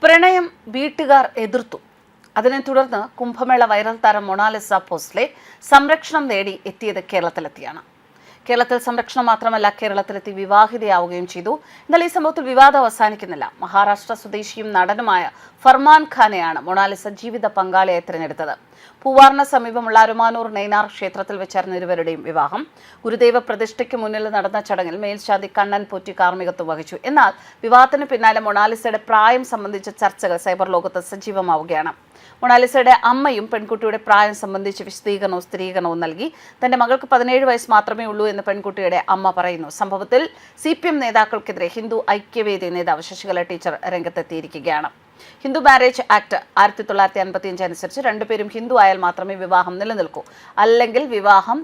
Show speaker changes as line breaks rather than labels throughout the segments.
പ്രണയം വീട്ടുകാർ എതിർത്തു. അതിനെ തുടർന്ന് കുംഭമേള വൈറൽ താരം മൊണാലിസ പോസ്ലെ സംരക്ഷണം നേടി എത്തിയത് കേരളത്തിലെത്തിയാണ്. കേരളത്തിൽ സംരക്ഷണം മാത്രമല്ല, കേരളത്തിലെത്തി വിവാഹിതയാവുകയും ചെയ്തു. എന്നാൽ ഈ സംഭവത്തിൽ വിവാദം അവസാനിക്കുന്നില്ല. മഹാരാഷ്ട്ര സ്വദേശിയും നടനുമായ ഫർമാൻ ഖാനെയാണ് മൊണാലിസ ജീവിത പങ്കാളിയായി തിരഞ്ഞെടുത്തത്. പൂവാറിന് സമീപമുള്ള അരുമാനൂർ നെയ്നാർ ക്ഷേത്രത്തിൽ വെച്ചായിരുന്നു ഇരുവരുടെയും വിവാഹം. ഗുരുദേവ പ്രതിഷ്ഠയ്ക്ക് മുന്നിൽ നടന്ന ചടങ്ങിൽ മേൽശാന്തി കണ്ണൻ പോറ്റി കാർമ്മികത്വം വഹിച്ചു. എന്നാൽ വിവാഹത്തിന് പിന്നാലെ മൊണാലിസയുടെ പ്രായം സംബന്ധിച്ച ചർച്ചകൾ സൈബർ ലോകത്ത് സജീവമാവുകയാണ്. മൊണാലിസയുടെ അമ്മയും പെൺകുട്ടിയുടെ പ്രായം സംബന്ധിച്ച് വിശദീകരണവും സ്ഥിരീകരണവും നൽകി. തന്റെ മകൾക്ക് 17 വയസ്സ് മാത്രമേ ഉള്ളൂ എന്ന് പെൺകുട്ടിയുടെ അമ്മ പറയുന്നു. സംഭവത്തിൽ CPM നേതാക്കൾക്കെതിരെ ഹിന്ദു ഐക്യവേദി നേതാവ് ശശികല ടീച്ചർ രംഗത്തെത്തിയിരിക്കുകയാണ്. ഹിന്ദു മാരേജ് ആക്ട് 1955 അനുസരിച്ച് രണ്ടുപേരും ഹിന്ദു ആയാൽ മാത്രമേ വിവാഹം നിലനിൽക്കൂ, അല്ലെങ്കിൽ വിവാഹം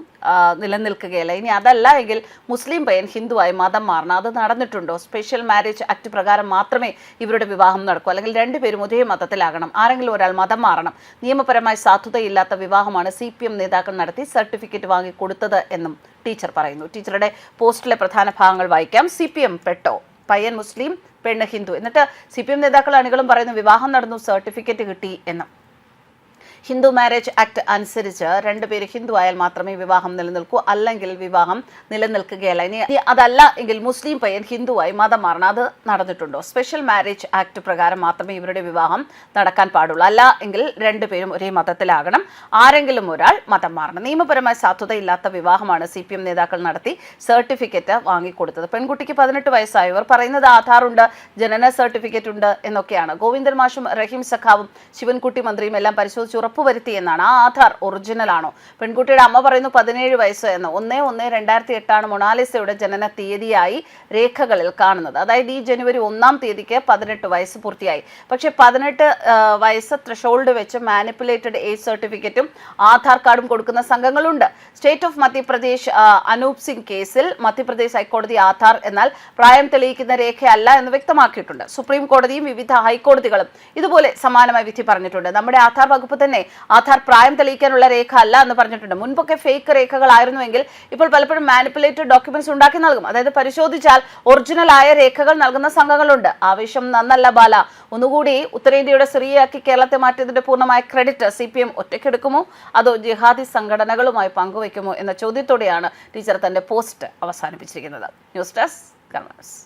നിലനിൽക്കുകയില്ല. ഇനി അതല്ല എങ്കിൽ മുസ്ലിം പയ്യൻ ഹിന്ദുവായി മതം മാറണം. അത് നടന്നിട്ടുണ്ടോ? സ്പെഷ്യൽ മാരേജ് ആക്ട് പ്രകാരം മാത്രമേ ഇവരുടെ വിവാഹം നടക്കൂ, അല്ലെങ്കിൽ രണ്ടുപേരും ഒരേ മതത്തിലാകണം, ആരെങ്കിലും ഒരാൾ മതം മാറണം. നിയമപരമായി സാധുതയില്ലാത്ത വിവാഹമാണ് CPM നേതാക്കൾ നടത്തി സർട്ടിഫിക്കറ്റ് വാങ്ങിക്കൊടുത്തത് എന്നും ടീച്ചർ പറയുന്നു. ടീച്ചറുടെ പോസ്റ്റിലെ പ്രധാന ഭാഗങ്ങൾ വായിക്കാം. CPM പെട്ടോ, പയ്യൻ മുസ്ലിം, പെണ്ണ് ഹിന്ദു. എന്നിട്ട് CPM നേതാക്കൾ അണികളും പറയുന്നു വിവാഹം നടന്നു, സർട്ടിഫിക്കറ്റ് കിട്ടി എന്നും. ഹിന്ദു മാരേജ് ആക്ട് അനുസരിച്ച് രണ്ടുപേര് ഹിന്ദു ആയാൽ മാത്രമേ വിവാഹം നിലനിൽക്കൂ, അല്ലെങ്കിൽ വിവാഹം നിലനിൽക്കുകയല്ല. ഇനി അതല്ല എങ്കിൽ മുസ്ലിം പയ്യൻ ഹിന്ദുവായി മതം മാറണം. അത് നടന്നിട്ടുണ്ടോ? സ്പെഷ്യൽ മാരേജ് ആക്ട് പ്രകാരം മാത്രമേ ഇവരുടെ വിവാഹം നടക്കാൻ പാടുള്ളൂ, അല്ല എങ്കിൽ രണ്ടുപേരും ഒരേ മതത്തിലാകണം, ആരെങ്കിലും ഒരാൾ മതം മാറണം. നിയമപരമായി സാധുതയില്ലാത്ത വിവാഹമാണ് CPM നേതാക്കൾ നടത്തി സർട്ടിഫിക്കറ്റ് വാങ്ങിക്കൊടുത്തത്. പെൺകുട്ടിക്ക് 18 വയസ്സായവർ പറയുന്നത് ആധാറുണ്ട്, ജനന സർട്ടിഫിക്കറ്റ് ഉണ്ട് എന്നൊക്കെയാണ്. ഗോവിന്ദൻ മാഷും റഹീം സഖാവും ശിവൻകുട്ടി മന്ത്രിയും എല്ലാം പരിശോധിച്ച് ഉറപ്പുവരുത്തി എന്നാണ്. ആ ആധാർ ഒറിജിനൽ ആണോ? പെൺകുട്ടിയുടെ അമ്മ പറയുന്നു 17 വയസ്സ് എന്ന്. 1/1/2008 മൊണാലിസയുടെ ജനന തീയതിയായി രേഖകളിൽ കാണുന്നത്. അതായത് ഈ ജനുവരി 1-ാം തീയതിക്ക് 18 വയസ്സ് പൂർത്തിയായി. പക്ഷേ 18 വയസ്സ് ത്രഷോൾഡ് വെച്ച് മാനിപ്പുലേറ്റഡ് ഏജ് സർട്ടിഫിക്കറ്റും ആധാർ കാർഡും കൊടുക്കുന്ന സംഘങ്ങളുണ്ട്. സ്റ്റേറ്റ് ഓഫ് മധ്യപ്രദേശ് അനൂപ് സിംഗ് കേസിൽ മധ്യപ്രദേശ് ഹൈക്കോടതി ആധാർ എന്നാൽ പ്രായം തെളിയിക്കുന്ന രേഖയല്ല എന്ന് വ്യക്തമാക്കിയിട്ടുണ്ട്. സുപ്രീം കോടതിയും വിവിധ ഹൈക്കോടതികളും ഇതുപോലെ സമാനമായ വിധി പറഞ്ഞിട്ടുണ്ട്. നമ്മുടെ ആധാർ വകുപ്പ് തന്നെ ആധാർ പ്രായം തെളിയിക്കാനുള്ള രേഖ അല്ല എന്ന് പറഞ്ഞിട്ടുണ്ട്. മുൻപൊക്കെ ഫേക്ക് രേഖകളായിരുന്നുവെങ്കിൽ ഇപ്പോൾ പലപ്പോഴും മാനിപ്പുലേറ്റഡ് ഡോക്യുമെന്റ്സ് ഉണ്ടാക്കി നൽകും. അതായത് പരിശോധിച്ചാൽ ഒറിജിനൽ ആയ രേഖകൾ നൽകുന്ന സംഘങ്ങളുണ്ട്. ആവേശം നന്നല്ല ബാല. ഒന്നുകൂടി ഉത്തരേന്ത്യയുടെ സിറിയയാക്കി കേരളത്തെ മാറ്റിയതിന്റെ പൂർണ്ണമായ ക്രെഡിറ്റ് CPM ഒറ്റയ്ക്കെടുക്കുമോ, അതോ ജിഹാദി സംഘടനകളുമായി പങ്കുവയ്ക്കുമോ എന്ന ചോദ്യത്തോടെയാണ് ടീച്ചർ തന്റെ പോസ്റ്റ് അവസാനിപ്പിച്ചിരിക്കുന്നത്. News desk കർമ്മസ്.